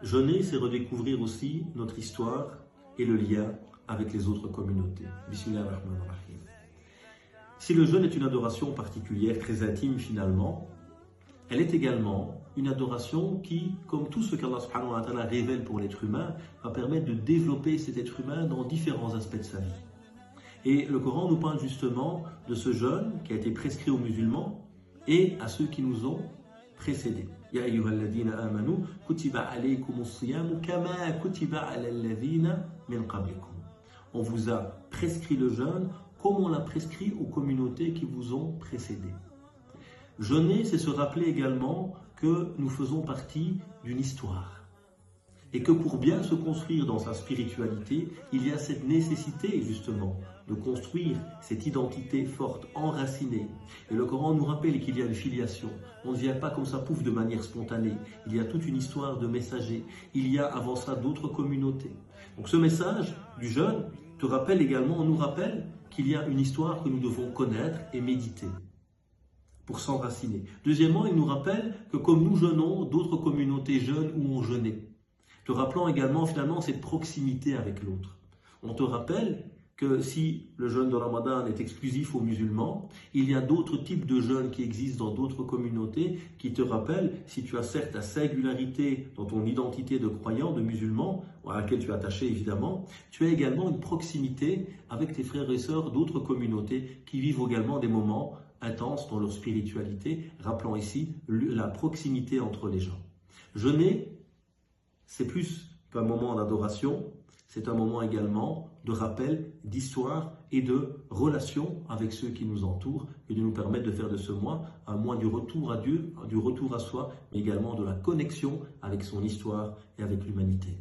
Jeûner, c'est redécouvrir aussi notre histoire et le lien avec les autres communautés. Bismillahirrahmanirrahim. Si le jeûne est une adoration particulière, très intime finalement, elle est également une adoration qui, comme tout ce qu'Allah subhanahu wa ta'ala révèle pour l'être humain, va permettre de développer cet être humain dans différents aspects de sa vie. Et le Coran nous parle justement de ce jeûne qui a été prescrit aux musulmans et à ceux qui nous ont précédés. Ya ayyuhalladhina amanu kutiba alaykumus siyamu kama kutiba alal ladhina min qablikum. On vous a prescrit le jeûne comme on l'a prescrit aux communautés qui vous ont précédés. Jeûner, c'est se rappeler également que nous faisons partie d'une histoire. Et que pour bien se construire dans sa spiritualité, il y a cette nécessité justement de construire cette identité forte, enracinée. Et le Coran nous rappelle qu'il y a une filiation. On ne vient pas comme ça pouf de manière spontanée. Il y a toute une histoire de messagers. Il y a avant ça d'autres communautés. Donc ce message du jeûne te rappelle également, on nous rappelle qu'il y a une histoire que nous devons connaître et méditer pour s'enraciner. Deuxièmement, il nous rappelle que comme nous jeûnons, d'autres communautés jeûnent ou ont jeûné. Te rappelant également finalement cette proximité avec l'autre. On te rappelle que si le jeûne de Ramadan est exclusif aux musulmans, il y a d'autres types de jeûnes qui existent dans d'autres communautés qui te rappellent, si tu as certes ta singularité dans ton identité de croyant, de musulman, à laquelle tu es attaché évidemment, tu as également une proximité avec tes frères et sœurs d'autres communautés qui vivent également des moments intenses dans leur spiritualité, rappelant ici la proximité entre les gens. Jeûner, c'est plus qu'un moment d'adoration, c'est un moment également de rappel, d'histoire et de relation avec ceux qui nous entourent et de nous permettre de faire de ce mois un mois du retour à Dieu, du retour à soi, mais également de la connexion avec son histoire et avec l'humanité.